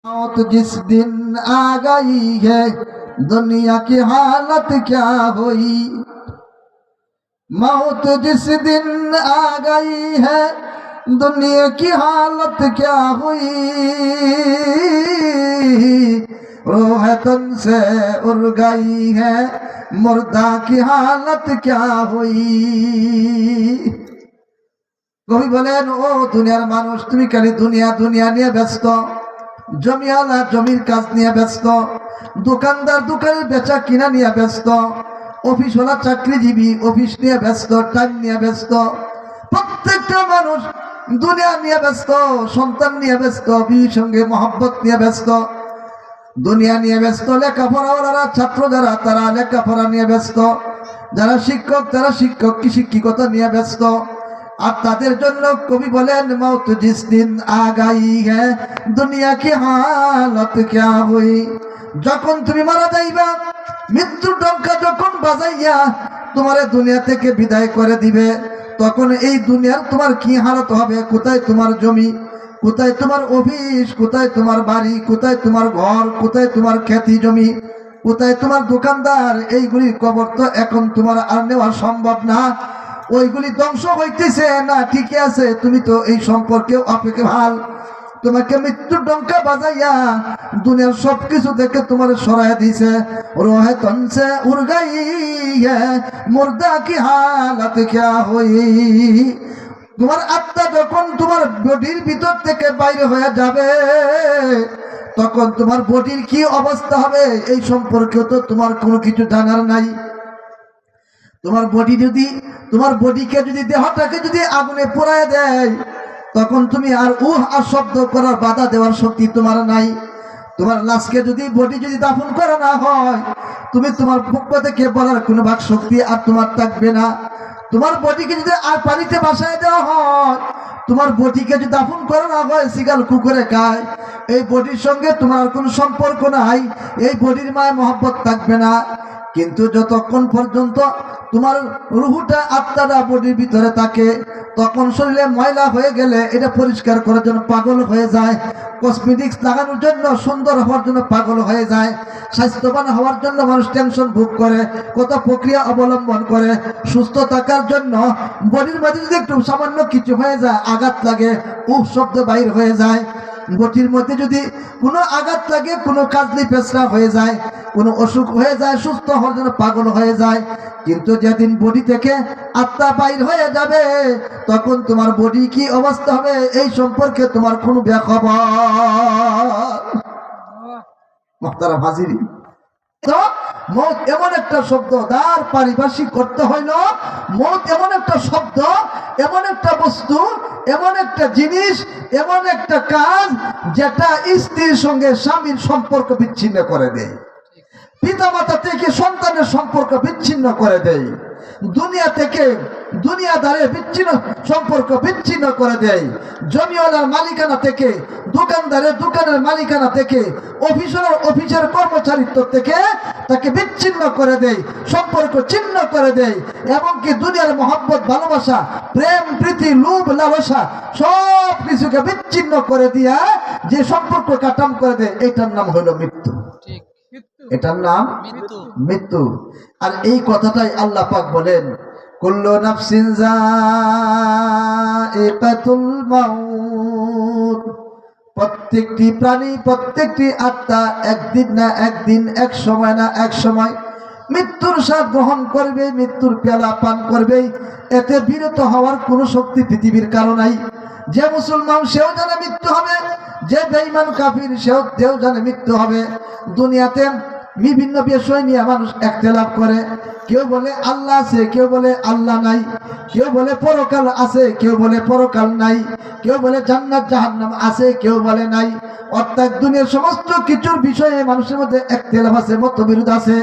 मौत जिस दिन आ गई है दुनिया की हालत क्या हुई। मौत जिस दिन आ गई है दुनिया की हालत क्या हुई। रूह तन से उड़ गई है मुर्दा की हालत क्या हुई। कवि बोलेन ओ दुनियार मानुष तुमी खाली दुनिया दुनिया निये व्यस्त, जमियाला जमिर काज निये व्यस्त, দোকানদার দোকানের বেচা কিনা নিয়ে ব্যস্ত, অফিসওয়ালা চাকরিজীবী অফিস নিয়ে ব্যস্ত, টাইম নিয়ে ব্যস্ত। প্রত্যেকটা মানুষ দুনিয়া নিয়ে ব্যস্ত, সন্তান নিয়ে ব্যস্ত, বিবির সঙ্গে মহব্বত নিয়ে ব্যস্ত, দুনিয়া নিয়ে ব্যস্ত। লেখাপড়াওয়ালারা ছাত্র যারা তারা লেখাপড়া নিয়ে ব্যস্ত, যারা শিক্ষক তারা শিক্ষক কি শিক্ষকতা নিয়ে ব্যস্ত। আর তাদের জন্য কবি বলেন মৌত জিস দিন আ গাই হ্যাঁ দুনিয়া কি হালত ক্যা হুই। যখন তুমি মারা যাইবা, মৃত্যুর ডঙ্কা যখন বাজাইয়া তোমারে দুনিয়া থেকে বিদায় করে দিবে, তখন এই দুনিয়ার তোমার কি হালত হবে। কোথায় তোমার জমি, কোথায় তোমার অফিস, কোথায় তোমার বাড়ি, কোথায় তোমার ঘর, কোথায় তোমার খ্যাতি জমি, কোথায় তোমার দোকানদার। এইগুলির কবর তো এখন তোমার আর নেওয়া সম্ভব না। ওইগুলি ধ্বংস হইতেছে না ঠিকই আছে, তুমি তো এই সম্পর্কে অপেক্ষাল। তোমাকে মৃত্যুর ডঙ্কা বাজাইয়া দুনিয়ার সবকিছু দেখে তোমার সরাই দিছে। রোহে তনসে উড় গই হ্যায় মুর্দা কি হালত ক্যা হুই। তোমার আত্মা যখন তোমার বডির ভিতর থেকে বাইরে হয়ে যাবে, তখন তোমার বডির কি অবস্থা হবে এই সম্পর্কে তো তোমার কোনো কিছু জানার নাই। তোমার বডি যদি তোমার বডিকে যদি দেহটাকে যদি আগুনে পোড়ায় দেয়, তখন তুমি আর আর শব্দ করার বাধা দেওয়ার শক্তি তোমার নাই। তোমার লাশকে যদি বডি যদি দাফন করা না হয়, তুমি তোমার পক্ষ থেকে বলার কোনো ভাগ শক্তি আর তোমার থাকবে না। তোমার বডিকে যদি আর পানিতে ভাসায় দেওয়া হয়, তোমার বডিকে যদি দাফন করা না হয় শিগাল কুকুরে খায়, এই বডির সঙ্গে তোমার কোনো সম্পর্ক নাই, এই বডির মায় মহব্বত থাকবে না। কিন্তু যতক্ষণ পর্যন্ত তোমার রুহুটা আত্মাটা বডির ভিতরে থাকে, তখন শরীরে ময়লা হয়ে গেলে এটা পরিষ্কার করার জন্য পাগল হয়ে যায়, কসমেটিক্স লাগানোর জন্য সুন্দর হওয়ার জন্য পাগল হয়ে যায়, স্বাস্থ্যবান হওয়ার জন্য মানুষ টেনশন ভোগ করে, কত প্রক্রিয়া অবলম্বন করে। সুস্থ থাকার জন্য বডির মাঝে যদি একটু সামান্য কিছু হয়ে যায়, আঘাত লাগে, শব্দ বাইর হয়ে যায়। বডির মধ্যে যদি কোনো আঘাত লাগে, কোনো কাজলি পেশরা হয়ে যায়, কোনো অসুখ হয়ে যায়, সুস্থ হওয়ার জন্য পাগল হয়ে যায়। কিন্তু যেদিন বডি থেকে আত্মা বাইর হয়ে যাবে, তখন তোমার বডি কি অবস্থা হবে এই সম্পর্কে তোমার কোনো বেখবর। মুহতারাম হাজিরিন, তো মৌত এমন একটা শব্দ তার পারিভাষিক করতে হইল। মৌত এমন একটা শব্দ, এমন একটা বস্তু, এমন একটা জিনিস, এমন একটা কাজ যেটা স্ত্রীর সঙ্গে স্বামীর সম্পর্ক বিচ্ছিন্ন করে দেয়, পিতামাতা থেকে সন্তানের সম্পর্ক বিচ্ছিন্ন করে দেয়, দুনিয়া থেকে দুনিয়াদারের বিচ্ছিন্ন সম্পর্ক বিচ্ছিন্ন করে দেয়, জমিওয়ালার মালিকানা থেকে দোকানদারের দোকানের মালিকানা থেকে, অফিসের কর্মচারিত্ব থেকে তাকে বিচ্ছিন্ন করে দেয়, সম্পর্ক ছিন্ন করে দেয়। এবং কি দুনিয়ার মহব্বত, ভালোবাসা, প্রেম, প্রীতি, লোভ, লালসা সব কিছুকে বিচ্ছিন্ন করে দিয়া যে সম্পর্ক কাটাম করে দেয়, এটার নাম হলো মৃত্যু। এটার নাম মৃত্যু। আর এই কথাটাই আল্লাহ পাক বলেন কুল্লু নাফসিন যায়িকাতুল মাউত। প্রত্যেকটি প্রাণী, প্রত্যেকটি আত্মা একদিন না একদিন, এক সময় না এক সময় মৃত্যুর স্বাদ গ্রহণ করবে, মৃত্যুর পেয়ালা পান করবে। এতে বিরত হওয়ার কোনো শক্তি পৃথিবীর কারো নাই। যে মুসলমান সেও জানে মৃত্যু হবে, যে বেঈমান কাফির সেও জানে মৃত্যু হবে। দুনিয়াতে বিভিন্ন বিষয় নিয়ে মানুষ ইখতিলাফ করে। কেউ বলে আল্লাহ আছে, কেউ বলে আল্লাহ নাই, কেউ বলে পরকাল আছে, কেউ বলে পরকাল নাই, কেউ বলে জান্নাত জাহান্নাম আছে, কেউ বলে নাই। অর্থাৎ দুনিয়ার সমস্ত কিছুর বিষয়ে মানুষের মধ্যে ইখতিলাফ আছে, মতবিরোধ আছে।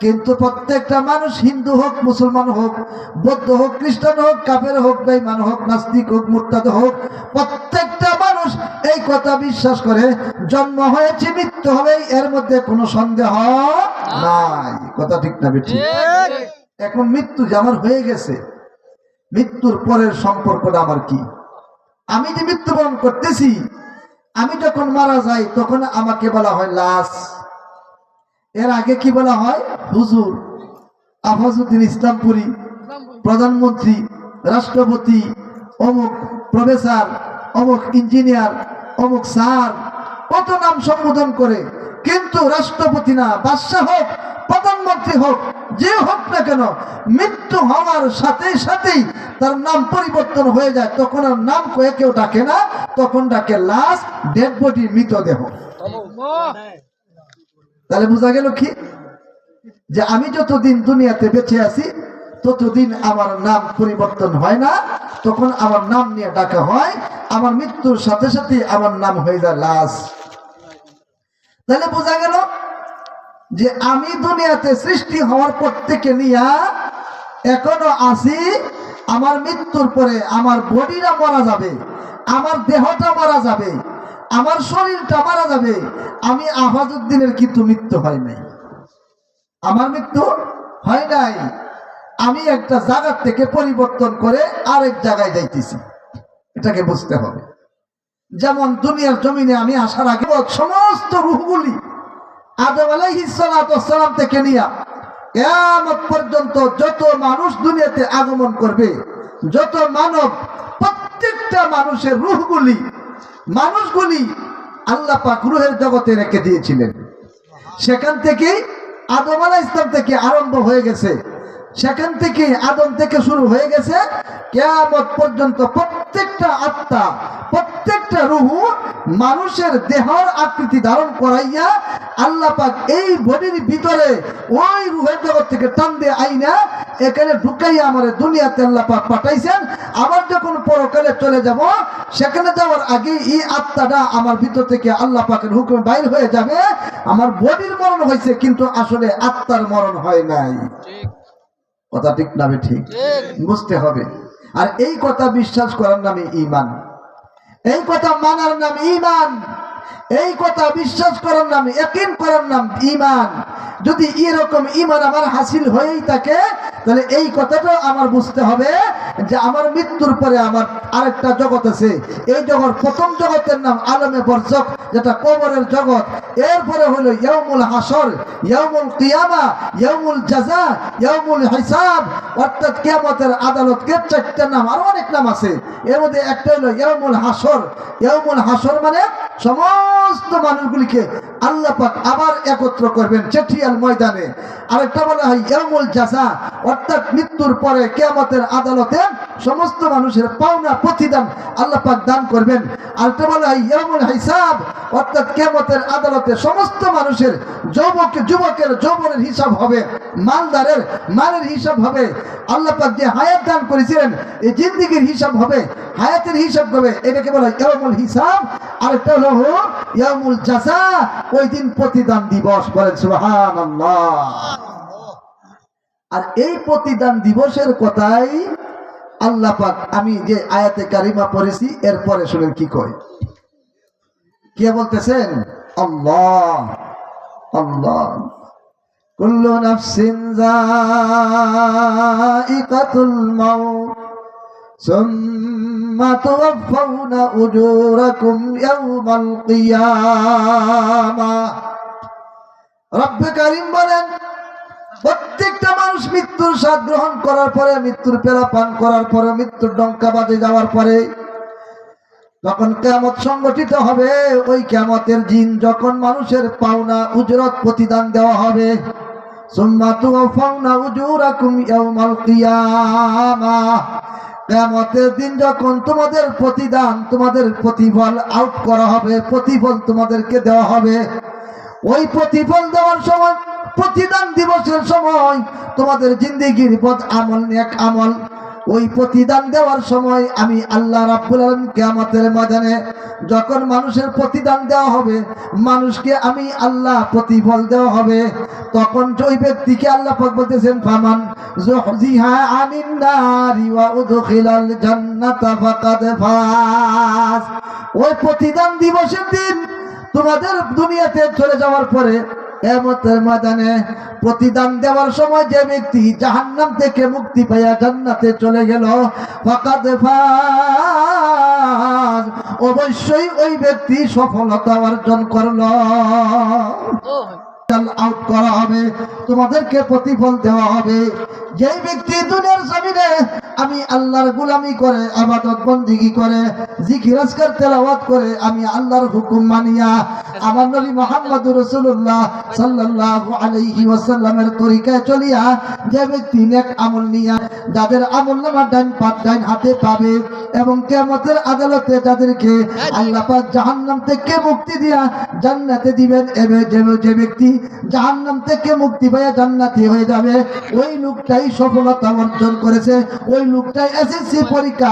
কিন্তু প্রত্যেকটা মানুষ, হিন্দু হোক, মুসলমান হোক, বৌদ্ধ হোক, খ্রিস্টান হোক, কাফের হোক, বেঈমান হোক, নাস্তিক হোক, মুরতাদ হোক, প্রত্যেকটা মানুষ এই কথা বিশ্বাস করে জন্ম হয়েছে, মৃত্যু হবে, এর মধ্যে কোনো সন্দেহ নাই। কথা ঠিক না বেঠিক? এখন মৃত্যু যে আমার হয়ে গেছে, মৃত্যুর পরের সম্পর্কটা আমার কি? আমি যে মৃত্যুবরণ করতেছি, আমি যখন মারা যাই তখন আমাকে বলা হয় লাশ। এর আগে কি বলা হয়? হুজুর, আফাজউদ্দিন ইসলামপুরি, প্রধানমন্ত্রী, রাষ্ট্রপতি, অমুক প্রফেসর, অমুক ইঞ্জিনিয়ার, অমুক স্যার, কত নাম সম্বোধন করে। কিন্তু রাষ্ট্রপতি না, বাদশাহ হোক, প্রধানমন্ত্রী হোক, যে হোক না কেন, মৃত্যু হওয়ার সাথে সাথেই তার নাম পরিবর্তন হয়ে যায়। তখন আর নাম কয়ে কেউ ডাকে না, তখন ডাকে লাশ, ডেড বডি, মৃতদেহ। তাহলে বোঝা গেল কি, যে আমি যতদিন দুনিয়াতে বেঁচে আছি ততদিন আমার নাম পরিবর্তন হয় না, তখন আমার নাম নিয়ে ডাকা হয়। আমার মৃত্যুর সাথে সাথে আমার নাম হয়ে যায় লাশ। তাহলে বোঝা গেল যে আমি দুনিয়াতে সৃষ্টি হওয়ার পর থেকে নিয়ে এখনো আছি। আমার মৃত্যুর পরে আমার বডিটা মারা যাবে, আমার দেহটা মারা যাবে, আমার শরীরটা মারা যাবে। আমি আফাজউদ্দিনের কিন্তু মৃত্যু হয় নাই, আমার মৃত্যু হয় নাই। আমি একটা জায়গা থেকে পরিবর্তন করে আরেক জায়গায় যাইতেছি, এটাকে বুঝতে হবে। যেমন দুনিয়ার জমিনে আমি আসার আগে সমস্ত রূহগুলি আদম আলাইহিস সালাম থেকে নিয়ে কিয়ামত পর্যন্ত যত মানুষ দুনিয়াতে আগমন করবে, যত মানব, প্রত্যেকটা মানুষের মানুষগুলি আল্লাহ পাক রূহের জগতে রেখে দিয়েছিলেন। সেখান থেকেই আদম আলাইহিস সালাম থেকে আরম্ভ হয়ে গেছে, সেখান থেকে আদম থেকে শুরু হয়ে গেছে কিয়ামত পর্যন্ত। প্রত্যেকটা আত্মা, প্রত্যেকটা রূহ মানুষের দেহর আকৃতি ধারণ করাইয়া আল্লাহ পাক এই বডির ভিতরে ওই রূহের জগৎ থেকে টান দিয়ে আইনা এখানে ঢুকাইয়া আমাদের দুনিয়াতে আল্লাহ পাক পাঠাইছেন। আবার যখন পরকালে চলে যাব, সেখানে যাওয়ার আগে এই আত্মাটা আমার ভিতর থেকে আল্লাহ পাকের হুকুমে বাইর হয়ে যাবে। আমার বডির মরণ হয়েছে, কিন্তু আসলে আত্মার মরণ হয় নাই। কথা ঠিক না? ঠিক বুঝতে হবে। আর এই কথা বিশ্বাস করার নামে ঈমান, এই কথা মানার নাম ঈমান, এই কথা বিশ্বাস করার নাম, ইয়াকিন করার নাম ঈমান। যদি এরকম ঈমান আমার হাসিল হয়েই থাকে, তাহলে এই কথাটা আমার বুঝতে হবে যে আমার মৃত্যুর পরে আমার আরেকটা জগৎ আছে। এই জগৎ, প্রথম জগতের নাম আলমে বরজখ, যেটা কবরের জগৎ। এরপরে হলো ইয়াউমুল হাসর, ইয়াউমুল কিয়ামা, ইয়াউমুল জাযা, ইয়াউমুল হিসাব, অর্থাৎ কিয়ামতের আদালত। কে চারটা নাম, আরো অনেক নাম আছে। এর মধ্যে একটা হলো ইয়াউমুল হাসর। ইয়াউমুল হাসর মানে সমস্ত মানুষগুলিকে আল্লাহ পাক আবার একত্র করবেন চেঠিয়াল ময়দানে। আরেকটা বলা হয় ইয়াউমুল জাযা, অর্থাৎ মৃত্যুর পরে কিয়ামতের আদালতে সমস্ত মানুষের পাওনা প্রতিদান আল্লাহ পাক দান করবেন। আরেকটা বলা হয় ইয়াউমুল হিসাব, অর্থাৎ কিয়ামতের আদালতে সমস্ত মানুষের যুবকের যৌবনের হিসাব হবে, মালদারের মালের হিসাব হবে। আল্লাহ পাক যে হায়াত দান করেছিলেন, এই জিন্দেগির হিসাব হবে, হায়াতের হিসাব হবে। এটাকে বলা হয় ইয়াউমুল হিসাব। আরেকটা হলো ইয়াউমুল জাযা, ওই দিন প্রতিদান দিবস। বলেন সুবহানাল্লাহ। আর এই প্রতিদান দিবসের কথাই আল্লাহ পাক, আমি যে আয়াতে কারিমা পড়েছি এরপরে শুনেন কি কয়। কে বলতেছেন? আল্লাহ। আল্লাহ কুল্লু নাফসিন যায়িকাতুল মাউত সুম্মা তুওয়াফাউনা উজুরাকুম ইয়াওমাল কিয়ামাহ। রব্বে কারীম বলেন, প্রত্যেকটা মানুষ মৃত্যুর স্বাদ গ্রহণ করার পরে, মৃত্যুর পেরা পান করার পরে, মৃত্যুর ডঙ্কা বাজে যাওয়ার পরে যখন কিয়ামত সংগঠিত হবে, ওই কিয়ামতের দিন যখন মানুষের পাওনা উজরত প্রতিদান দেওয়া হবে, সুম্মা তুওয়াফাউনা উজুরাকুম ইয়াওমাল কিয়ামাহ। কিয়ামতের দিন যখন তোমাদের প্রতিদান, তোমাদের প্রতিফল আউট করা হবে, প্রতিফল তোমাদেরকে দেওয়া হবে। ওই প্রতিফল দেওয়ার সময়, প্রতিদান দিবসের সময় তোমাদের জিন্দেগির বদ আমল, নেক আমল, ওই প্রতিদান দেওয়ার সময় আমি আল্লাহ রাব্বুল আলামিন কিয়ামতের ময়দানে যখন মানুষের প্রতিদান দেওয়া হবে, মানুষকে আমি আল্লাহ প্রতিফল দেওয়া হবে, তখন ওই ব্যক্তিকে আল্লাহ পাক বলতেছেন, ফামান যুহজিহা আনিন নারি ওয়া উদখিলাল জান্নাতা ফাকাদ ফাজ। ওই প্রতিদান দিবসের দিন তোমাদের দুনিয়াতে চলে যাওয়ার পরে কিয়ামতের ময়দানে প্রতিদান দেওয়ার সময় যে ব্যক্তি জাহান্নাম থেকে মুক্তি পাইয়া জান্নাতে চলে গেল, ফাকাদ ফাজ, অবশ্যই ওই ব্যক্তি সফলতা অর্জন করলো। আউট করা হবে, তোমাদেরকে প্রতিফল দেওয়া হবে। যেই ব্যক্তি দুনিয়ার জমিনে আমি আল্লাহর গোলামি করে, ইবাদত বন্দেগী করে, জিকির আজকার তেলাওয়াত করে, আমি আল্লাহর হুকুম মানিয়া আমার নবী মুহাম্মদুর রাসূলুল্লাহ সাল্লাল্লাহু আলাইহি ওয়াসাল্লামের তরিকায় চলিয়া যে ব্যক্তি নেক আমল নিয়া যাদের আমলনামা ডাইন হাতে পাবে এবং কিয়ামতের আদালতে যাদেরকে আল্লাহ পাক জাহান্নাম থেকে মুক্তি দিয়া জান্নাতে দিবেন, যে ব্যক্তি জাহান্নাম থেকে মুক্তি পাইয়া জান্নাতি হয়ে যাবে, ওই লোকটাই সফলতা অর্জন করেছে। ওই লোকটাই এসএসসি পরীক্ষা,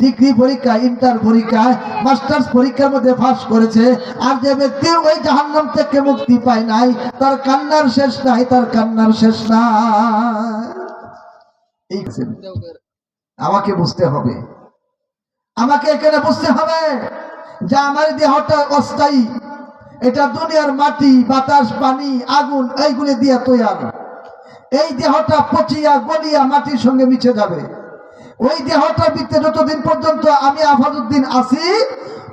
ডিগ্রি পরীক্ষা, ইন্টার পরীক্ষা, মাস্টার্স পরীক্ষার মধ্যে পাস করেছে। আর যে ব্যক্তি ওই জাহান্নাম থেকে মুক্তি পায় নাই, তার কান্নার শেষ নাই, তার কান্নার শেষ নাই। আমাকে বুঝতে হবে, আমাকে এখানে বুঝতে হবে যে আমার দেহটা অস্থায়ী, এটা দুনিয়ার মাটি, বাতাস, পানি, আগুন এইগুলি দিয়ে তৈরি। এই দেহটা পচিয়া গলিয়া মাটির সঙ্গে মিশে যাবে। ওই দেহটার ভিতরে যতদিন পর্যন্ত আমি আফাজউদ্দিন আছি,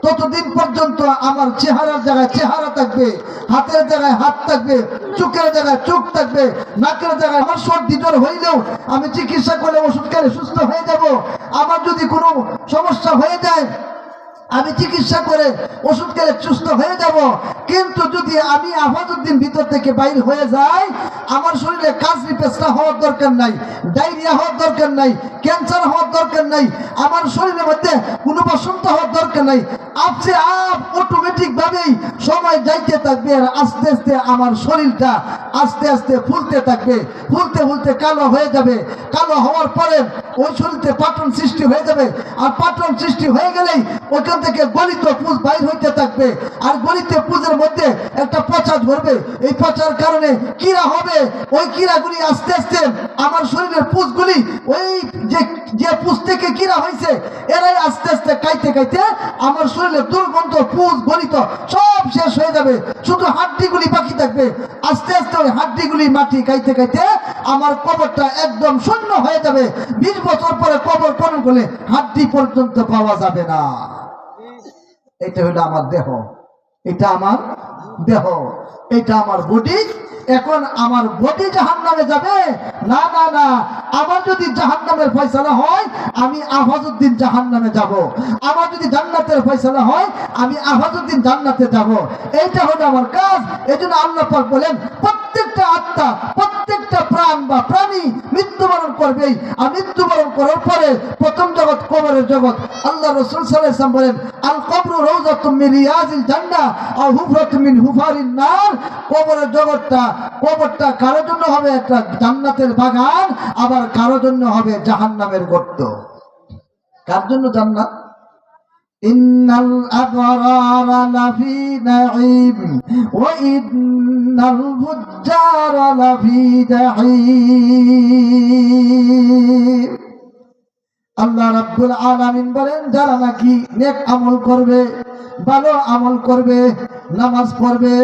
ততদিন পর্যন্ত আমার চেহারার জায়গায় চেহারা থাকবে, হাতের জায়গায় হাত থাকবে, চোখের জায়গায় চোখ থাকবে, নাকের জায়গায় আমার সর্দি জ্বর হইলেও আমি চিকিৎসা করে ওষুধ খেলে সুস্থ হয়ে যাব। আমার যদি কোনো সমস্যা হয়ে যায় আমি চিকিৎসা করে ওষুধ খেলে সুস্থ হয়ে যাব। কিন্তু যদি আমি আফাজউদ্দিন ভিতর থেকে বাইর হয়ে যাই, আমার শরীরে কাশি পেশা হওয়ার দরকার নাই, ডায়রিয়া হওয়ার দরকার নাই, ক্যান্সার হওয়ার দরকার নাই, আমার শরীরের মধ্যে কোনো বসন্ত হওয়ার দরকার নাই। আপসে আপ অটোমেটিক ভাবেই সময় যাইতে থাকবে, আর আস্তে আস্তে আমার শরীরটা আস্তে আস্তে ফুলতে থাকবে, ফুলতে ফুলতে কালো হয়ে যাবে। কালো হওয়ার পরে ওই শরীরে পাটন সৃষ্টি হয়ে যাবে, আর পাটন সৃষ্টি হয়ে গেলেই ওইখান থেকে গলিত পুজ বাইর হইতে থাকবে, আর গলিত পুজের মধ্যে একটা পচা ধরবে। এই পচার কারণে কিরা হবে, ওই কিরাগুলি আস্তে আস্তে আমার শরীরের পুজগুলি, ওই যে পুজ থেকে কিরা হয়েছে, এরাই আস্তে আস্তে খাইতে খাইতে আমার শরীরের দুর্গন্ধ পুজ গলিত সব শেষ হয়ে যাবে, শুধু হাড্ডিগুলি বাকি থাকবে। আস্তে আস্তে ওই হাড্ডিগুলি মাটি খাইতে খাইতে আমার কবরটা একদম শূন্য হয়ে যাবে। 20 বছর পরে কবর খনন করলে হাড্ডি পর্যন্ত পাওয়া যাবে না। এটা হলো আমার দেহ, এটা আমার দেহ, এটা আমার বডি। এখন আমার বডি জাহান্নামে যাবে? না না না, আমার যদি জাহান্নামের ফয়সালা হয় আমি আফাজউদ্দিন জাহান্নামে যাব। আমার যদি জান্নাতের ফয়সালা হয় আমি আফাজউদ্দিন জান্নাতে যাব। এইটা হলো আমার কাজ। এজন্য আল্লাহ পাক বলেন প্রত্যেকটা আত্মা, প্রত্যেকটা প্রাণ বা প্রাণী মৃত্যুবরণ করবেই। আর মৃত্যুবরণ করার পরে প্রথম জগৎ কবরের জগৎ। আল্লাহ রাসূল সাল্লাল্লাহু আলাইহি ওয়াসাল্লাম বলেন আল কবরু রাউযাতুম মিন রিয়াজিল জান্নাহ আও হুফরাতুম মিন হুফারিন নার। কবরের কবরটা কারোর জন্য হবে একটা জান্নাতের বাগান, আবার কারোর জন্য হবে জাহান্নামের গর্ত। কার জন্য জান্নাত? ইন্নাল আবরারা লাফি নাঈম ওয়া ইন্নাল ফুজ্জারা লাফি জাহিম। আল্লাহ রাব্বুল আলামিন বলেন যারা নাকি নেক আমল করবে, ভালো আমল করবে, নামাজ পড়বে,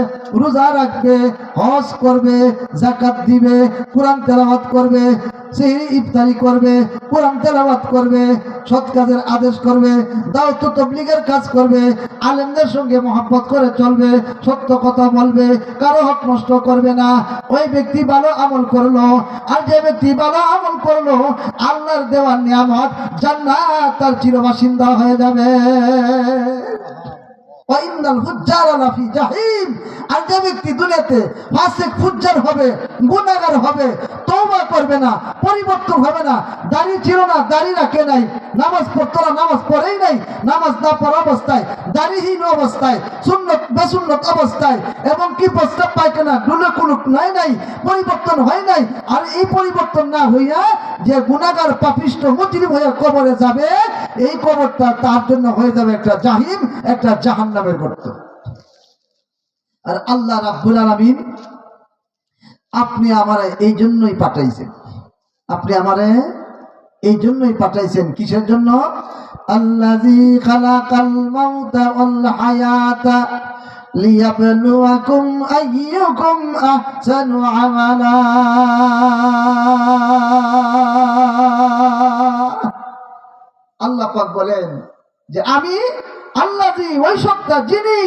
রোজা রাখবে, হজ করবে, যাকাত দিবে, কোরআন তেলাওয়াত করবে, সেহরি ইফতারি করবে, কোরআন তেলাওয়াত করবে, সৎ কাজের আদেশ করবে, দাওয়াত তাবলীগের কাজ করবে, আলেমদের সঙ্গে মহব্বত করে চলবে, সত্য কথা বলবে, কারো হক নষ্ট করবে না, ওই ব্যক্তি ভালো আমল করলো। আর যে ব্যক্তি ভালো আমল করলো, আল্লাহর দেওয়া নিয়ামত জান্নাত তার চিরবাসিন্দা হয়ে যাবে। আর যে ব্যক্তি দুনিয়াতে ফাসিক ফুজ্জার হবে, গুনাহগার হবে, তওবা করবে না, পরিবর্তন হবে না, দাড়ি ছিল না, দাড়ি রাখে নাই, নামাজ পড়তো না, নামাজ পড়েই নাই, নামাজ না পড়া অবস্থায়, দাড়িহীন অবস্থায়, সুন্নত বেসুন্নত অবস্থায়, এবং কি প্রস্তাব পায়খানা ডুলে কুলুক নাই, পরিবর্তন হয় নাই। আর এই পরিবর্তন না হইয়া যে গুনাহগার পাপিষ্ঠ মুজরিম হয়ে কবরে যাবে, এই কবরটা তার জন্য হয়ে যাবে একটা জাহিম, একটা জাহান্নামের গর্ত। আর আল্লাহ রাব্বুল আলামিন আপনি আমারে এই জন্যই পাঠাইছেন, আপনি আমারে এই জন্যই পাঠাইছেন। কিসের জন্য? আল্লাযী খালাকাল মাউতা ওয়াল হায়াতা লিয়াবলুয়াকুম আইয়ুকুম আহসানু আমালা। আল্লাহ পাক বলেন যে আমি আল্লাযী, ওই সত্তা যিনি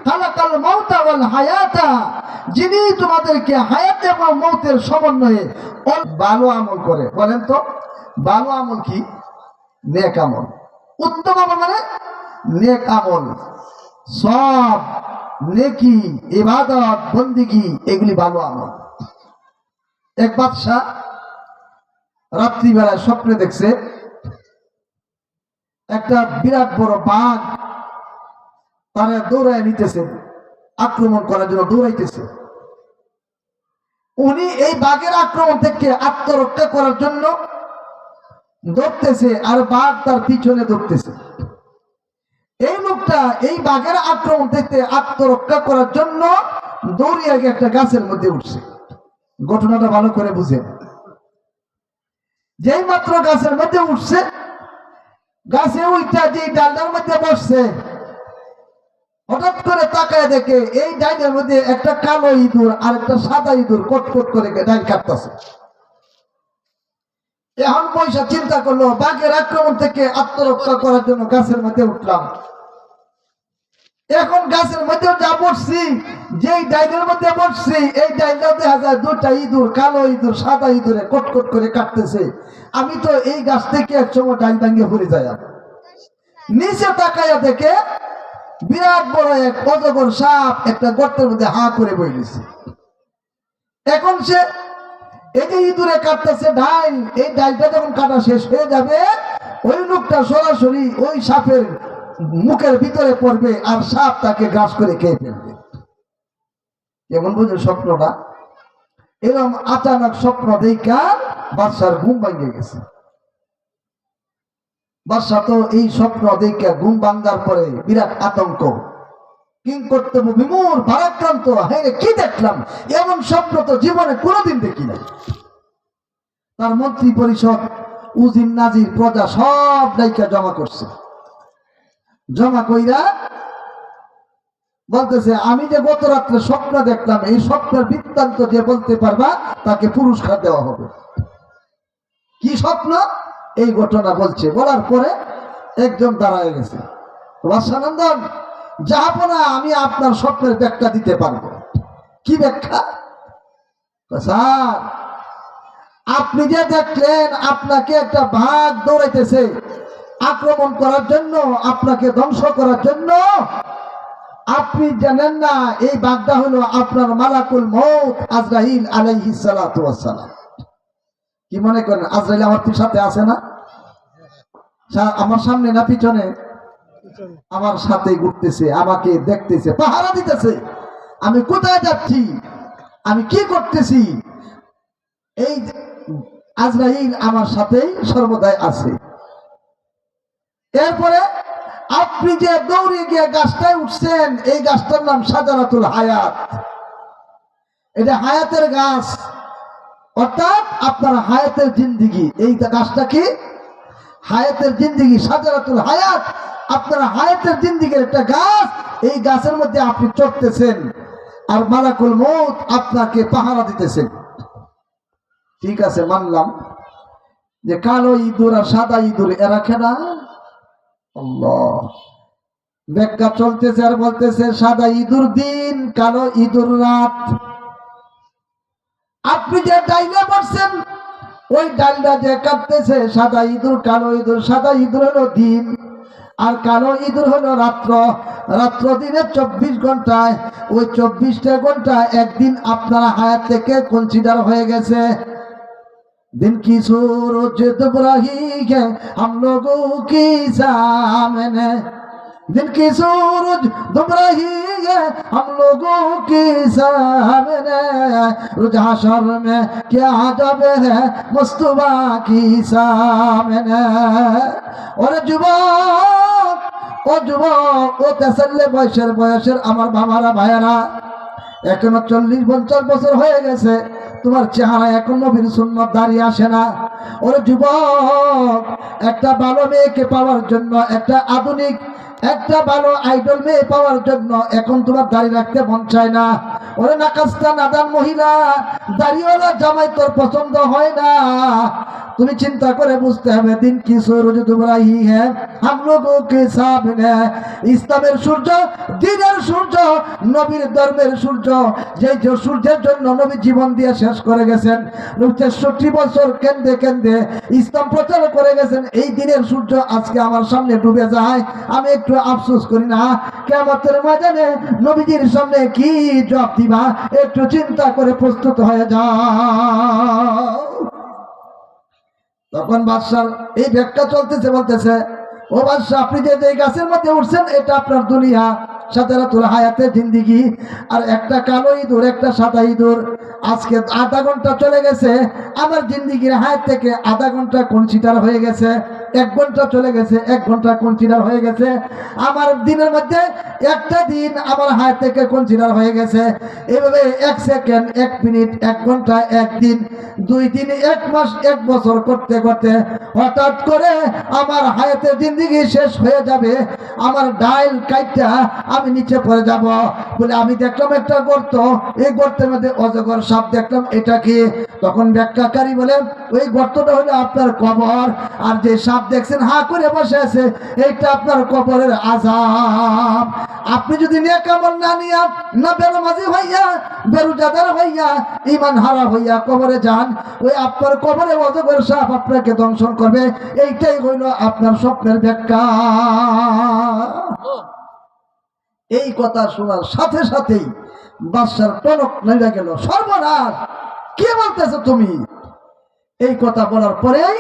খালাকাল মাউতা ওয়াল হায়াতা, যিনি তোমাদেরকে হায়াত এবং মৌতের সমন্বয়ে ভালো আমল করে। বলেন তো ভালো আমল কি? নেক আমল। উত্তম আমল মানে নেক আমল, সব নেকি, ইবাদত, বন্দিগি, এগুলি ভালো আমল। এক বাদশা রাত্রিবেলায় স্বপ্নে দেখছে একটা বিরাট বড় বাঘ তারা দৌড়ায় নিতেছে, আক্রমণ করার জন্য দৌড়াইতেছে। উনি এই বাঘের আক্রমণ থেকে আত্মরক্ষা করার জন্য দৌড়তেছে, আর বাঘ তার পিছনে দৌড়তেছে। এই লোকটা এই বাঘের আক্রমণ থেকে আত্মরক্ষা করার জন্য দৌড়িয়ে গিয়ে একটা গাছের মধ্যে উঠছে। ঘটনাটা ভালো করে বুঝেন। যেই মাত্র গাছের মধ্যে উঠছে, গাছে উঠা যে ডালটার মধ্যে বসছে, হঠাৎ করে তাকায় দেখে এই ডাইনের মধ্যে একটা কালো ইঁদুর আর একটা সাদা ইঁদুর কটকট করে ডাইল কাটতেছে। এখন পয়সা চিন্তা করলো, বাঘের আক্রমণ থেকে আত্মরক্ষা করার জন্য গাছের মধ্যে উঠলাম, এখন গাছের মধ্যে যা বসছি, যেই ডাইনের মধ্যে বসছি, এই ডাইনটাও দেখা যায় দুটা ইঁদুর, কালো ইঁদুর সাদা ইঁদুরে কটকট করে কাটতেছে। আমি তো এই গাছ থেকে এক সময় ডাইন ভাঙিয়ে পড়ে যাই। নিচে তাকাইয়া দেখে বিরাট বড় এক অজগর সাপ একটা গর্তের মধ্যে হা করে বইলেছে। এখন সে এই যে ইঁদুরে কাটতেছে ডাইল, এই ডাইলটা যখন কাটা শেষ হয়ে যাবে, ওই লোকটা সরাসরি ওই সাপের মুখের ভিতরে পড়বে আর সাপ তাকে গ্রাস করে খেয়ে ফেলবে। কেমন বুঝে স্বপ্নটা? এরকম আচানক স্বপ্ন দেখা বাদশার ঘুম ভেঙে গেছে। বাদশা তো এই স্বপ্ন দেখা ঘুম ভাঙার পরে বিরাট আতঙ্ক, কিংকর্তব্য বিমূঢ় ভারাক্রান্ত, হ্যাঁ কি দেখলাম, এমন স্বপ্ন তো জীবনে কোনোদিন দেখি নাই। তার মন্ত্রী পরিষদ, উজির নাজির, প্রজা সব ডাইকা জমা করছে। জমা কইরা বলতেছে, আমি যে গত রাত্রে স্বপ্ন দেখলাম, এই স্বপ্নের বৃত্তান্ত যে বলতে পারবা তাকে পুরস্কার দেওয়া হবে। কি স্বপ্ন? এই ঘটনা বলছে। বলার পরে একজন দাঁড়ায় গেছে, বাদশানন্দন জাহাপনা, আমি আপনার স্বপ্নের ব্যাখ্যা দিতে পারবো। কি ব্যাখ্যা? স্যার, আপনি যে দেখলেন আপনাকে একটা বাঘ দৌড়াইতেছে আক্রমণ করার জন্য, আপনাকে ধ্বংস করার জন্য, আপনি জানেন না এই বাঘটা হলো আপনার মালাকুল মউত আজরাইল আলাইহিস সালাতু ওয়াস সালাম। কি মনে করেন আজরাইল আমার সাথে আছে না? আমার সামনে না পিছনে? আমার সাথে ঘুরতেছে, আমাকে দেখতেছে, পাহারা দিতেছে। আমি কোথায় যাচ্ছি, আমি কি করতেছি, এই আজরাইল আমার সাথেই সর্বদাই আছে। এরপরে আপনি যে দৌড়ে গিয়ে গাছটায় উঠছেন, এই গাছটার নাম শাজারাতুল হায়াত। এটা হায়াতের গাছ, অর্থাৎ আপনার হায়াতের জিন্দিগি। এই গাছটা কি? হায়াতের জিন্দিগি, শাজারাতুল হায়াত। আপনার হায়াতের জিন্দিগির একটা গাছ, এই গাছের মধ্যে আপনি চড়তেছেন, আর মালাকুল মউত আপনাকে পাহারা দিতেছেন। ঠিক আছে, মানলাম যে কালো ইঁদুর আর সাদা ইঁদুর এরা খেলা। আল্লাহ, ব্যাখ্যা চলতেছে আর বলতেছে, সাদা ইঁদুর দিন, কালো ইঁদুর রাত। আপনি যে ডাইলে বসছেন, ওই ডালটা যে কাটতেছে, সাদা ইঁদুর কালো ইঁদুর, সাদা ইঁদুর হলো দিন আর কালো ইঁদুর হলো রাত্র। রাত্র দিনে 24 ঘন্টায়, ওই 24টা ঘন্টা একদিন আপনার হায়াত থেকে কনসিডার হয়ে গেছে। दिन की सूरज डूब रही है हम लोगों की सामने, दिन की सूरज डूब रही है हम लोगों की सामने, रोज हशर में क्या जब है मुस्तफा की सामने। और जुबान ও যুবক, ও তেসাল্লে বয়সের আমার বাবারা ভাইয়ারা, এখনো 40-50 বছর হয়ে গেছে, তোমার চেহারা এখন নবীর সুন্নাত দাঁড়িয়ে আসে না। ওরে যুবক, একটা ভালো মেয়েকে পাওয়ার জন্য, একটা আধুনিক একটা ভালো আইডল মেয়ে পাওয়ার জন্য এখন তোমার দাড়ি রাখতে মন চায় না। ওরে নাকাস্তা নাদান মহিলা, দাড়িওয়ালা জামাই তোর পছন্দ হয় না। তুমি চিন্তা করে বুঝতে হবে, দিন কি সূরজ দুবরাহি হ্যাঁ হাম লোগোं के सामने। ইসলামের সূর্য, দ্বীনের সূর্য, নবীর ধর্মের সূর্য, যে সূর্যের জন্য নবী জীবন দিয়ে শেষ করে গেছেন, ৬৩ বছর কেন্দ্রে কেন্দ্রে ইসলাম প্রচার করে গেছেন, এই দিনের সূর্য আজকে আমার সামনে ডুবে যায়, আমি একটু আফসোস করি না? কিয়ামতের ময়দানে নবীজির সামনে কি জবাব দিবা? একটু চিন্তা করে প্রস্তুত হয়ে যাও। তখন বাদশার এই ব্যাখ্যা চলতেছে, বলতেছে, ও বাদশা, আপনি যে গাছের মধ্যে উঠছেন এটা আপনার দুনিয়া, সাধারণতুল হায়াতের জিন্দিগি। আর একটা কালো ইঁদুর, একটা সাদা ইঁদুর। আজকে আধা ঘন্টা চলে গেছে, আমার জিন্দিগির হায়াত থেকে আধা ঘন্টা কনসিডার হয়ে গেছে। 1 ঘন্টা চলে গেছে, 1 ঘন্টা কনসিডার হয়ে গেছে। আমার দিনের মধ্যে একটা দিন আমার হায়াত থেকে কনসিডার হয়ে গেছে। এভাবে 1 সেকেন্ড, 1 মিনিট, 1 ঘন্টা, 1 দিন, 2 দিন, 1 মাস, 1 বছর করতে করতে হঠাৎ করে আমার হায়াতের জিন্দিগি শেষ হয়ে যাবে। আমার ডাইল কাইটা আমি নিচে পড়ে যাব। বলে আমি দেখলাম একটা গর্ত, এই গর্তের মধ্যে অজগর সাপ দেখলাম, এটা কি? তখন ব্যাখ্যাকারী বলে, ওই গর্তটা হলো আপনার কবর, আর যে সাপ দেখছেন হা করে বসে আছে, এইটা আপনার কবরের আযাব। আপনি যদি নেক আমল না নিয়া, না বেনামাজি হইয়া, বেরোজাদার হইয়া, ঈমান হারা হইয়া কবরে যান, ওই আপনার কবরে অজগর সাপ আপনাকে দংশন করবে। এইটাই হইল আপনার স্বপ্নের ব্যাখ্যা। এই কথা শোনার সাথে সাথেই বাদশার টনক নাইরা গেল, সর্বনাশ, কি বলতেছো তুমি? এই কথা বলার পরেই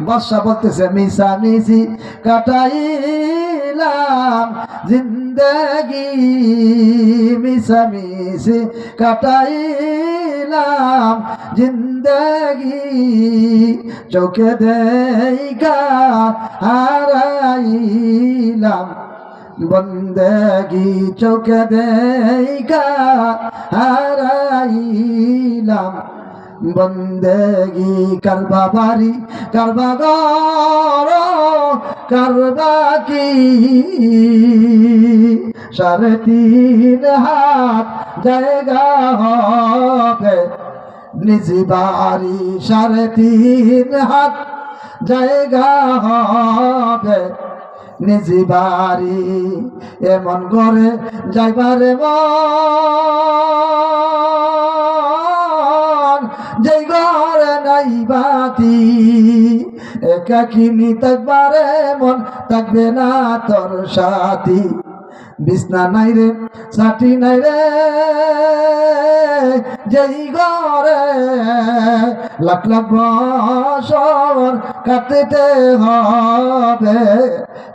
বাদশা বলতেছে, মিশা মিশি কাটাইলাম জিন্দেগি, মিশা মিশি কাটাইলাম জিন্দেগি, চোখে দেখা হারাইলাম বন্দেগি, চোখে দেখা হারাইলাম বন্দেগি। কারবা বাড়ি, কারবা ঘর, কারবা কি, 3.5 হাত জায়গা হবে নিজ বাড়ি, 3.5 হাত জায়গা হবে নিজ বাড়ি। এমন করে যাইবারে মন, যেই ঘরে নাই বাতি, একাকিনী থাকবারে মন, থাকবে না তোর সাথী। বিছনা নাই রে, ছাটি নাই রে, যেই ঘরে লাখ লাখ বছর কাটতে হবে,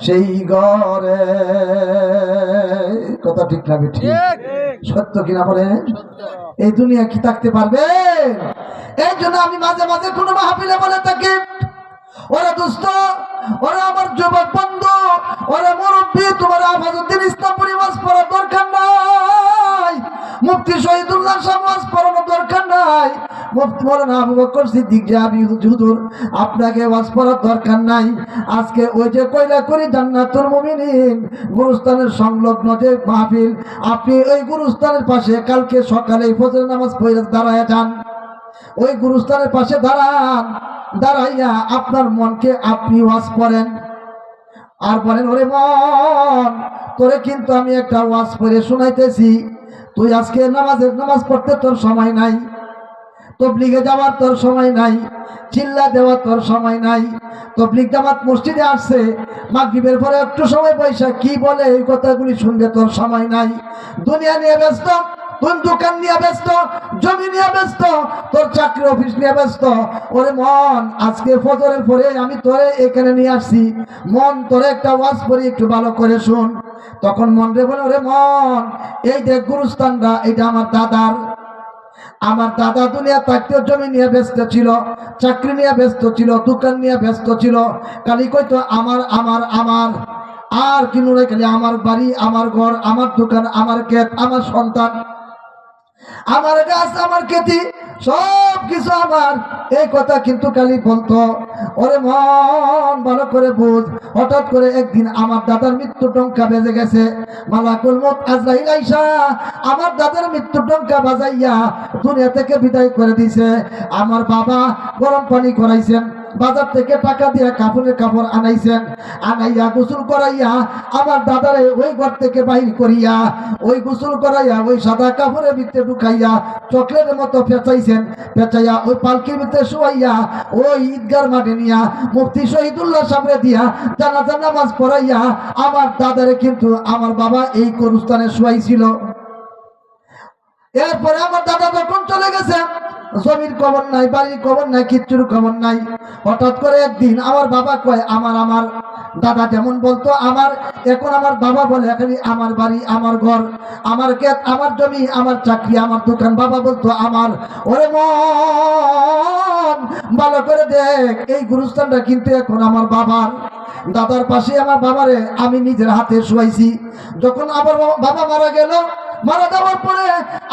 সেই ঘরে। কথা ঠিক না ঠিক? সত্য কিনা বলেন? এই দুনিয়া কি থাকতে পারবে? এই জন্য আমি মাঝে মাঝে কোনো মাহফিলে বলে থাকি, ওরা দোস্ত, ওরা আমার যুবক বন্ধু, ওরা মুরব্বী, তোমার আফাজউদ্দিন ইসলামপুরী ওয়াজ পড়ার দরকার নাই, মুফতি শহীদুল্লাহ শাহ ওয়াজ পড়ানোর দরকার নাই, মুফতি মাওলানা আবু বকর সিদ্দিক জাবি হুজুর আপনাকে ওয়াজ পড়ার দরকার নাই। আজকে ওই যে কয়লা করি জান্নাতুল মুমিনিন গুরুস্থানের সংলগ্ন যে মাহফিল, আপনি ওই গুরুস্থানের পাশে কালকে সকালে ফজর নামাজ পড়ে দাঁড়ায় যান, ওই গুরুস্থানের পাশে দাঁড়ান, দাঁড়াইয়া আপনার মনকে আপনি ওয়াজ করেন, আর বলেন, ওরে মন, তোরে কিন্তু আমি একটা ওয়াজ পড়ে শোনাইতেছি, তুই আজকে নামাজ পড়তে তোর সময় নাই, তবলিগে যাওয়ার তোর সময় নাই, চিল্লা দেওয়ার তোর সময় নাই। তবলিগ জামাত মসজিদে আসছে, মাগরিবের পরে একটু সময় পয়সা কি বলে এই কথাগুলি শুনবে তোর সময় নাই। দুনিয়া নিয়ে ব্যস্ত, তোর দোকান নিয়ে ব্যস্ত, জমি নিয়ে ব্যস্ত, তোর চাকরি অফিস নিয়ে ব্যস্ত। ওরে মন, আজকে ফজরের পরে আমি তোরে এখানে নিয়ে আসছি, মন তোরে একটা ওয়াজ পড়ি, একটু ভালো করে শুন। তখন মন রে বলে, ওরে মন, এই দেখ গুরুস্থানটা, এটা আমার দাদার, আমার দাদা দুনিয়া থাকতেও জমি নিয়ে ব্যস্ত ছিল, চাকরি নিয়ে ব্যস্ত ছিল, দোকান নিয়ে ব্যস্ত ছিল, খালি কইতো আমার আমার আমার, আর কি নুরে খালি আমার বাড়ি, আমার ঘর, আমার দোকান, আমার ক্ষেত, আমার সন্তান, আমার গাছ, আমার খেতি, সব কিছু আমার, এই কথা কিন্তু খালি বলতো। ওরে মন ভালো করে বুঝ, হঠাৎ করে একদিন আমার দাদার মৃত্যু টঙ্কা বেজে গেছে। মালাকুল মউত আজরাইল আইসা আমার দাদার মৃত্যু টঙ্কা বাজাইয়া দুনিয়া থেকে বিদায় করে দিয়েছে। আমার বাবা গরম পানি করাইছেন, বাজার থেকে টাকা দিয়ে কাপড়ের কাপড় আনাইছেন, আনাইয়া গোসল করাইয়া আমার দাদারে ওই ঘর থেকে বাহির করিয়া ওই গোসল করাইয়া ওই সাদা কাপড়ের ভিতরে ঢুকাইয়া চকলেটের মতো পেঁচাইছেন, পেঁচাইয়া ওই পালকির ভিতরে শুয়াইয়া ওই ঈদগার মাঠে নিয়া মুফতি শহীদুল্লাহ সামনে দিয়া জানাজা নামাজ পড়াইয়া আমার দাদারে কিন্তু আমার বাবা এই কবরস্থানে শুয়াইছিল। এরপরে আমার দাদা যখন চলে গেছে, জমির খবর নাই, বাড়ির খবর নাই, কিচ্ছুর খবর নাই। হঠাৎ করে একদিন আমার বাবা কয় আমার দাদা যেমন বলতো আমার, এখন আমার বাবা বলে এখানে আমার বাড়ি, আমার ঘর, আমার ক্ষেত, আমার জমি, আমার চাকরি, আমার দোকান, বাবা বলতো আমার। ওরে মন ভালো করে দেখ, এই গুরুস্থানটা কিন্তু এখন আমার বাবার। দাদার পাশে আমার বাবারে আমি নিজের হাতে শুয়াইছি। যখন আমার বাবা মারা গেল, মারা যাওয়ার পরে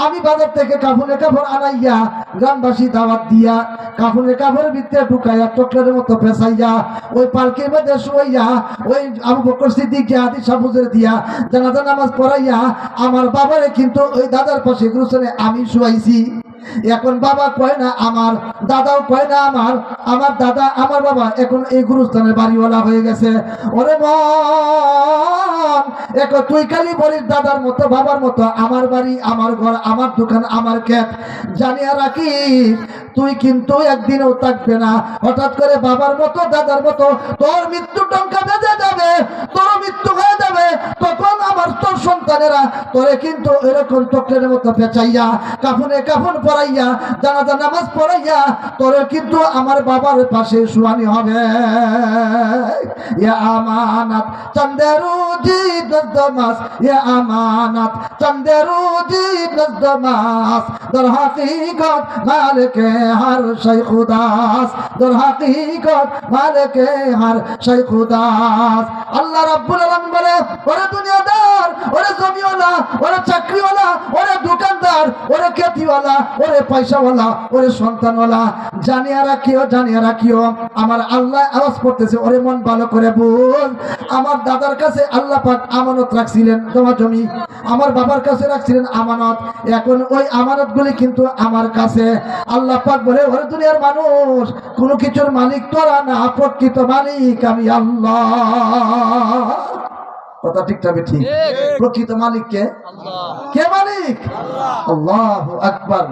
আমি বাজার থেকে কাফনের কাপড় আনাইয়া গ্রামবাসী দাওয়াত দিয়া কাফনের কাপড়ের ভিতরে ঢুকাইয়া চকলেটের মতো পেঁচাইয়া ওই পালকির মধ্যে শুয়াইয়া ওই আবু বকর সিদ্দিককে হাদিস সাবুজের দিয়া জানাজা নামাজ পড়াইয়া আমার বাবারে কিন্তু ওই দাদার পাশে গুরুস্থানে আমি শুয়াইছি। এখন বাবা কয় না আমার, দাদাও কয় না আমার, আমার দাদা আমার বাবা এখন এই গুরুস্থানের বাড়িওয়ালা হয়ে গেছে। ওরে মন, এখন তুই খালি বলিস দাদার মতো বাবার মতো আমার বাড়ি, আমার ঘর, আমার দোকান, আমার ক্ষেত। জানিয়া রাখি তুই কিন্তু একদিনও থাকবে না। হঠাৎ করে বাবার মতো দাদার মতো তোর মৃত্যু টঙ্কা বেজে যাবে, তোর মৃত্যু হয়ে যাবে, তখন আমার তোর সন্তানেরা তোরে কিন্তু এরকম চকলেটের মতো পেঁচাইয়া কাফনে কাফন পড়াইয়া জানাজা নামাজ পড়াইয়া তোরে কিন্তু আমার বাবার পাশে শুয়ানি হবে। ইয়া আমানাত চন্দেরুজি দজমাস, ইয়া আমানাত চন্দেরুজি দজমাস, দর হাকিকত মালিকে হর শাই খুদাস, দর হাকিকত মালিকে হর শাই খুদাস। আল্লাহ রাব্বুল আলামিন বলে, ওরে দুনিয়াদার, ওরে জমিওয়ালা, ওরে চাকরিওয়ালা, ওরে দোকানদার, ওরে খেতিওয়ালা, ওরে পয়সাওয়ালা, ওরে সন্তানওয়ালা, জানিয়া রাখিও, জানিয়া রাখিও আমার আল্লাহ আওয়াজ করতেছে। ওরে মন ভালো করে বল, আমার দাদার কাছে আল্লাহ পাক আমানত রাখছিলেন জমা জমি, আমার বাবার কাছে রাখছিলেন আমানত। এখন ওই আমানতগুলি কিন্তু আমার কাছে। আল্লাহ পাক বলে, ওরে দুনিয়ার মানুষ, কোনো কিছুর মালিক তোরা না, প্রকৃত মালিক আমি আল্লাহ। কথা ঠিক তবে ঠিক, প্রকৃত মালিক কে? কে মালিক? আল্লাহু আকবার।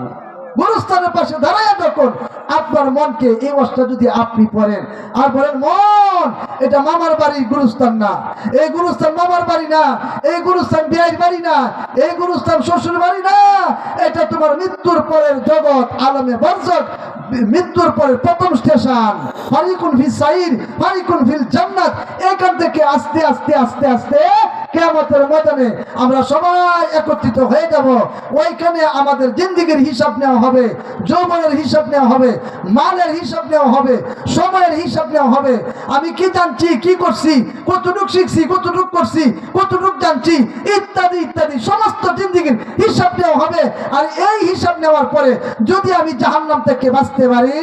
গুরুস্থানের পাশে দাঁড়ায় যখন আপনার মনকে এই ওয়াজটা যদি আপনি পড়েন আর বলেন, মন এটা মামার বাড়ির গুরুস্থান না, এই গুরুস্থান মামার বাড়ি না, এই গুরুস্থান বিয়ের বাড়ি না, এই গুরুস্থান শ্বশুর বাড়ি না, এটা তোমার মৃত্যুর পরের জগৎ, আলমে বারজাখ, মৃত্যুর পরের প্রথম স্টেশন, ফারিকুন ফিস সাইর ফারিকুন ফিল জান্নাত। এখান থেকে আস্তে আস্তে আস্তে আস্তে কিয়ামতের ময়দানে আমরা সবাই একত্রিত হয়ে যাব। ওইখানে আমাদের জিন্দেগির হিসাব নেওয়া হবে, যৌবনের হিসাব নেওয়া হবে, মালের হিসাব নেওয়া হবে, সময়ের হিসাব নেওয়া হবে। আমি কি জানছি, কি করছি, কতটুক শিখছি, কতটুক করছি, কতটুক জানছি, ইত্যাদি ইত্যাদি সমস্ত জিন্দেগির হিসাব নেওয়া হবে। আর এই হিসাব নেওয়ার পরে যদি আমি জাহান্নাম থেকে বাঁচতে পারি,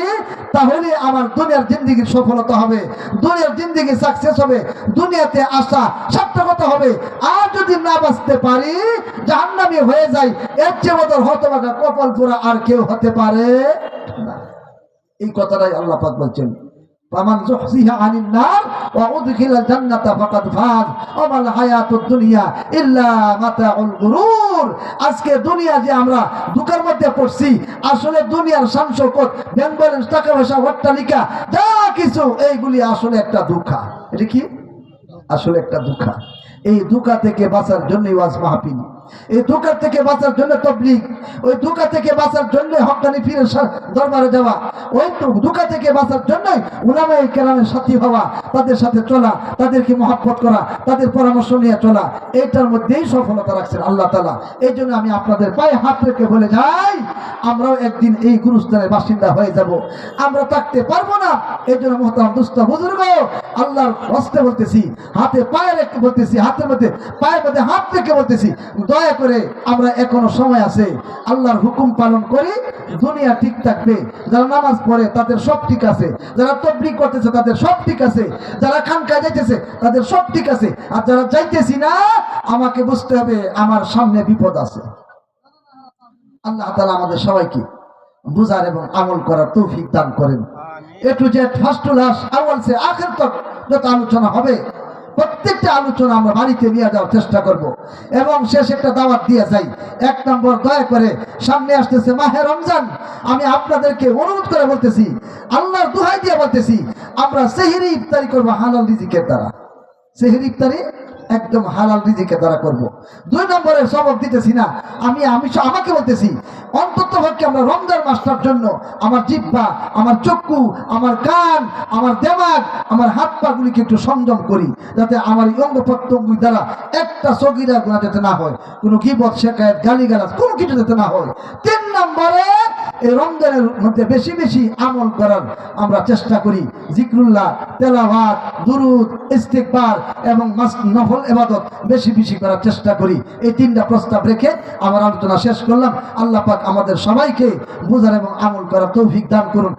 তাহলে আমার দুনিয়ার জিন্দেগির সফলতা হবে, দুনিয়ার জিন্দেগি সাকসেস হবে, দুনিয়াতে আসা সার্থকতা হবে। আর যদি না বাঁচতে পারি, জাহান্নামী হয়ে যাই, এর চেয়ে বদল হতভাগা কপাল পোড়া আর কেউ হতে পারে না। এই কথাটাই আল্লাহ পাক বলছেন, ফামান যুহজিহা আনিন নার ওয়া উদখিলাল জান্নাতা ফাকাদ ফাজ ওয়া মাল হায়াতুদ দুনিয়া ইল্লা মাতাউল গুরুর। আজকে দুনিয়া যে আমরা দুঃখের মধ্যে পড়ছি, আসলে দুনিয়ার শান শৌকত, ব্যাংক ব্যালেন্স, টাকা পয়সা, অট্টালিকা, যা কিছু এইগুলি আসলে একটা দুঃখা। এটা কি? আসলে একটা দুঃখা। এই দুঃখা থেকে বাঁচার জন্যই ওয়াজ মাহফিল, এই ধোঁকা থেকে বাঁচার জন্য তবলিগ, ওই ধোঁকা থেকে বাঁচার জন্য হক্কানি পীরের দরবারে যাওয়া, ওই ধোঁকা থেকে বাঁচার জন্যই উলামায়ে কেরামের সাথী হওয়া, তাদের সাথে চলা, তাদেরকে মহব্বত করা, তাদের পরামর্শ নিয়ে চলা, এইটার মধ্যেই সফলতা রাখছেন আল্লাহ তাআলা। এই জন্য আমি আপনাদের পায়ে হাত রেখে বলে যাই, আমরাও একদিন এই গুরুস্থানের বাসিন্দা হয়ে যাব। আমরা থাকতে পারবো না। এই জন্য মুহতারাম দুস্থ বুজুর্গ, আল্লাহর হস্তে বলতেছি, হাতে পায়ে রেখে বলতেছি, হাতের মধ্যে পায়ের মধ্যে হাত রেখে বলতেছি, দয়া করে আমরা এখনো সময় আছে, আল্লাহর হুকুম পালন করি, দুনিয়া ঠিক থাকবে। যারা নামাজ পড়ে তাদের সব ঠিক আছে, যারা তাবলীগ করতেছে তাদের সব ঠিক আছে, যারা খানকায় যাইতেছে তাদের সব ঠিক আছে, আর যারা যাইতেছি না আমাকে বুঝতে হবে আমার সামনে বিপদ আছে। আল্লাহ তাআলা আমাদের সবাইকে বুঝার এবং আমল করার তৌফিক দান করেন। A to Z, first to last, আউয়াল সে আখির তক যত আলোচনা হবে প্রত্যেকটা আলোচনা আমরা বাড়িতে নিয়ে যাওয়ার চেষ্টা করব এবং শেষ একটা দাওয়াত দিয়ে যাই। 1 নম্বর, দয়া করে সামনে আসতেছে মাহে রমজান, আমি আপনাদেরকে অনুরোধ করে বলতেছি, আল্লাহর দোহাই দিয়ে বলতেছি, আমরা সেহরি ইফতারি করবো হালাল রিজিকের দ্বারা। সেহরি ইফতারি একদম হালাল রিজিকের দ্বারা করব। 2 নম্বরের সবক দিতেছি না, আমি আমাকে বলতেছি, অন্তত পক্ষে আমরা রমজান মাসটার জন্য আমার জিহ্বা, আমার চক্ষু, আমার কান, আমার দেমাগ, আমার হাত পা গুলিকে একটু সংযম করি, যাতে আমার এই অঙ্গ প্রত্যঙ্গ দ্বারা একটা সগীরা গুনাহ যাতে না হয়, কোনো গীবত, শিকায়াত, গালিগালাজ কোনো কিছু যাতে না হয়। 3 নম্বরে, এই রমজানের মধ্যে বেশি বেশি আমল করার আমরা চেষ্টা করি, জিকরুল্লাহ, তেলাওয়াত, দুরুদ, ইস্তিগফার এবং নফল ইবাদত বেশি বেশি করার চেষ্টা করি। এই 3টা প্রস্তাব রেখে আমার আলোচনা শেষ করলাম। আল্লাহ পাক আমাদের সবাইকে বুঝার এবং আমল করার তৌফিক দান করুন।